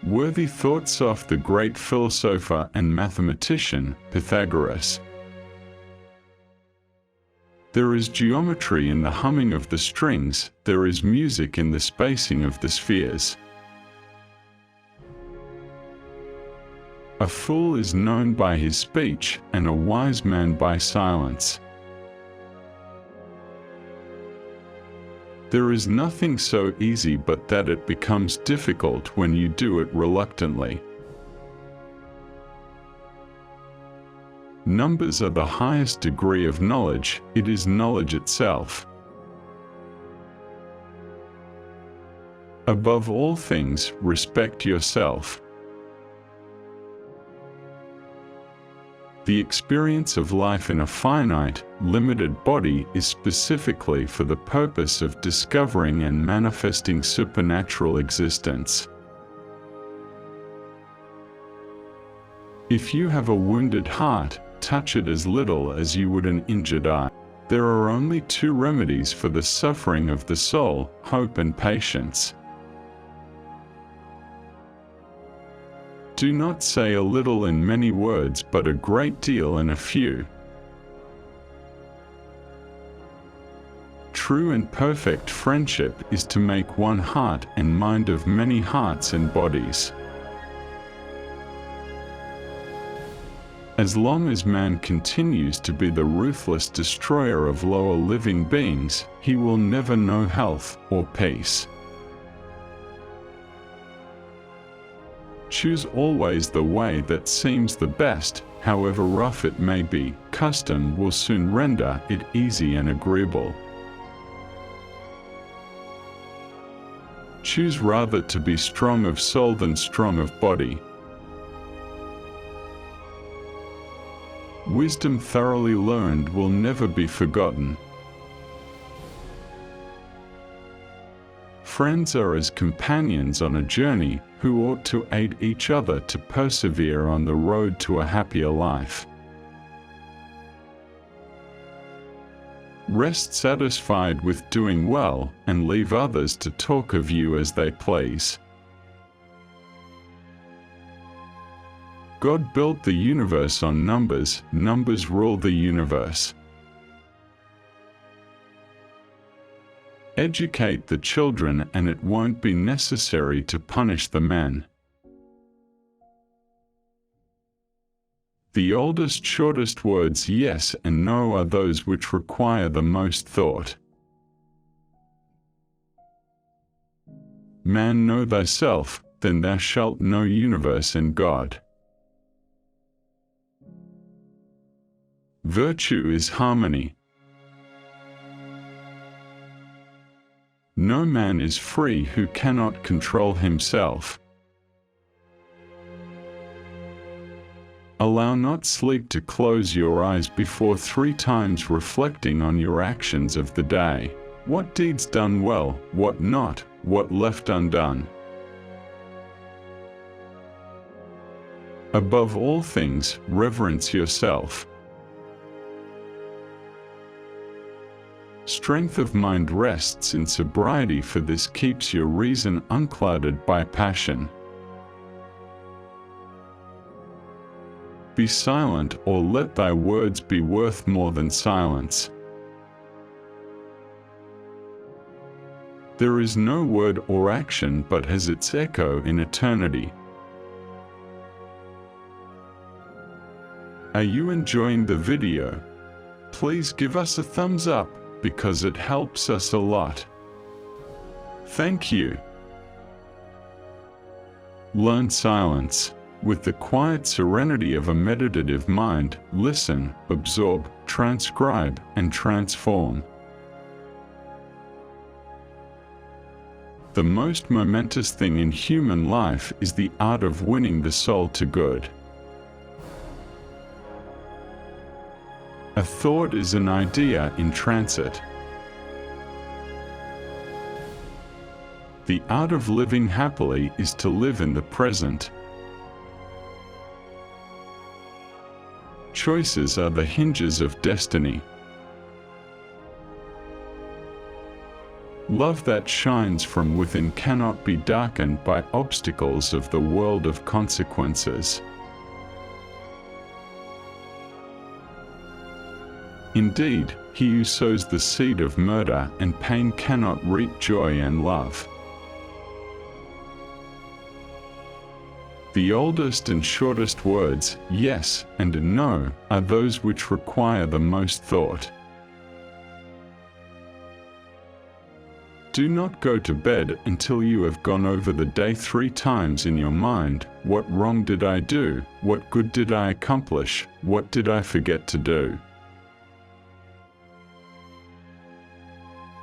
Worthy thoughts of the great philosopher and mathematician, Pythagoras. There is geometry in the humming of the strings, there is music in the spacing of the spheres. A fool is known by his speech, and a wise man by silence. There is nothing so easy but that it becomes difficult when you do it reluctantly. Numbers are the highest degree of knowledge, it is knowledge itself. Above all things, respect yourself. The experience of life in a finite, limited body is specifically for the purpose of discovering and manifesting supernatural existence. If you have a wounded heart, touch it as little as you would an injured eye. There are only two remedies for the suffering of the soul: hope and patience. Do not say a little in many words, but a great deal in a few. True and perfect friendship is to make one heart and mind of many hearts and bodies. As long as man continues to be the ruthless destroyer of lower living beings, he will never know health or peace. Choose always the way that seems the best, however rough it may be. Custom will soon render it easy and agreeable. Choose rather to be strong of soul than strong of body. Wisdom thoroughly learned will never be forgotten. Friends are as companions on a journey, who ought to aid each other to persevere on the road to a happier life. Rest satisfied with doing well, and leave others to talk of you as they please. God built the universe on numbers, numbers rule the universe. Educate the children and it won't be necessary to punish the men. The oldest, shortest words yes and no are those which require the most thought. Man, know thyself, then thou shalt know universe and God. Virtue is harmony. No man is free who cannot control himself. Allow not sleep to close your eyes before 3 times reflecting on your actions of the day. What deeds done well, what not, what left undone. Above all things, reverence yourself. Strength of mind rests in sobriety, for this keeps your reason unclouded by passion. Be silent, or let thy words be worth more than silence. There is no word or action but has its echo in eternity. Are you enjoying the video? Please give us a thumbs up, because it helps us a lot. Thank you. Learn silence. With the quiet serenity of a meditative mind, listen, absorb, transcribe, and transform. The most momentous thing in human life is the art of winning the soul to good. A thought is an idea in transit. The art of living happily is to live in the present. Choices are the hinges of destiny. Love that shines from within cannot be darkened by obstacles of the world of consequences. Indeed, he who sows the seed of murder and pain cannot reap joy and love. The oldest and shortest words, yes and no, are those which require the most thought. Do not go to bed until you have gone over the day 3 times in your mind. What wrong did I do? What good did I accomplish? What did I forget to do?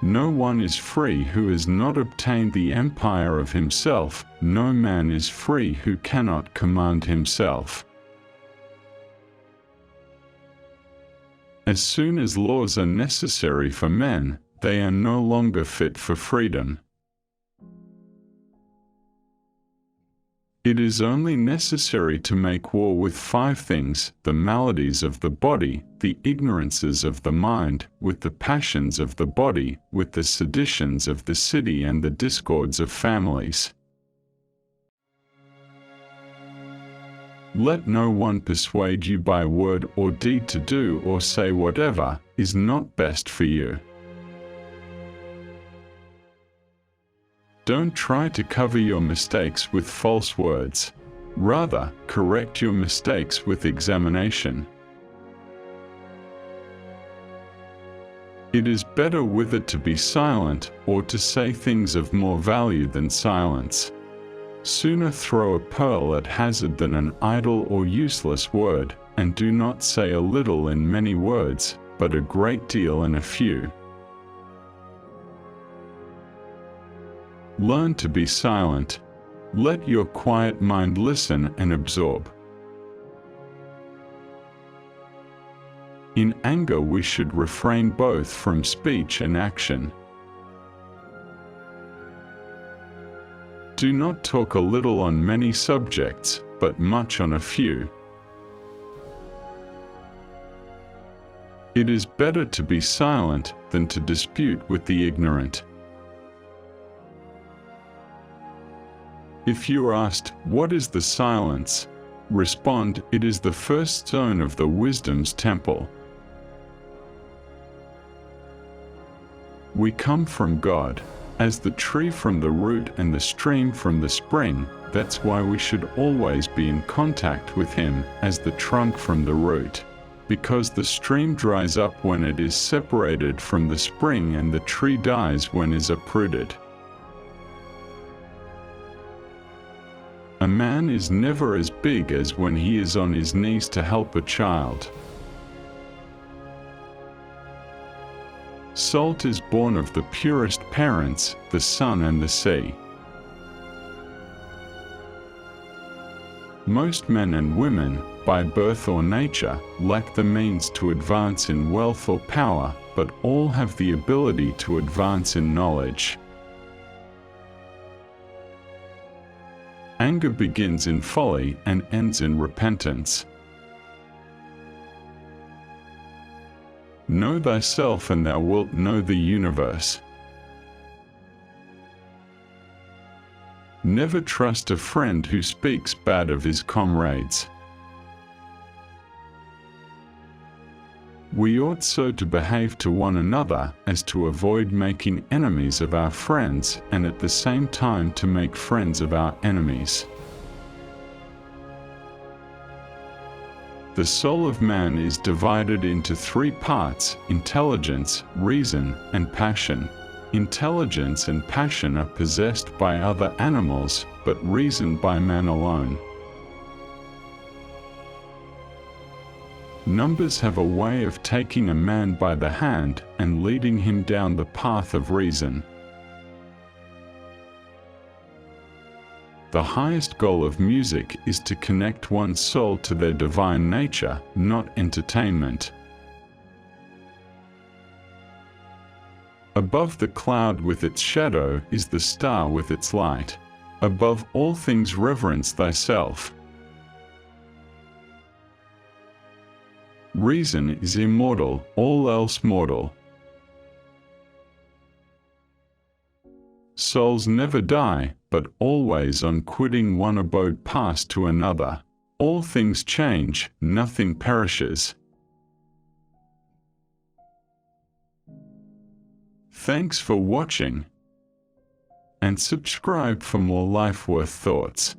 No one is free who has not obtained the empire of himself. No man is free who cannot command himself. As soon as laws are necessary for men, they are no longer fit for freedom. It is only necessary to make war with 5 things: the maladies of the body, the ignorances of the mind, with the passions of the body, with the seditions of the city and the discords of families. Let no one persuade you by word or deed to do or say whatever is not best for you. Don't try to cover your mistakes with false words. Rather, correct your mistakes with examination. It is better with it to be silent, or to say things of more value than silence. Sooner throw a pearl at hazard than an idle or useless word, and do not say a little in many words, but a great deal in a few. Learn to be silent. Let your quiet mind listen and absorb. In anger we should refrain both from speech and action. Do not talk a little on many subjects, but much on a few. It is better to be silent than to dispute with the ignorant. If you are asked, "What is the silence?" respond, "It is the first stone of the wisdom's temple." We come from God, as the tree from the root and the stream from the spring. That's why we should always be in contact with Him, as the trunk from the root. Because the stream dries up when it is separated from the spring, and the tree dies when it is uprooted. A man is never as big as when he is on his knees to help a child. Salt is born of the purest parents, the sun and the sea. Most men and women, by birth or nature, lack the means to advance in wealth or power, but all have the ability to advance in knowledge. Anger begins in folly and ends in repentance. Know thyself and thou wilt know the universe. Never trust a friend who speaks bad of his comrades. We ought so to behave to one another as to avoid making enemies of our friends, and at the same time to make friends of our enemies. The soul of man is divided into 3 parts: intelligence, reason, and passion. Intelligence and passion are possessed by other animals, but reason by man alone. Numbers have a way of taking a man by the hand and leading him down the path of reason. The highest goal of music is to connect one's soul to their divine nature, not entertainment. Above the cloud with its shadow is the star with its light. Above all things reverence thyself. Reason is immortal, all else mortal. Souls never die, but always on quitting one abode pass to another. All things change, nothing perishes. Thanks for watching, and subscribe for more life-worth thoughts.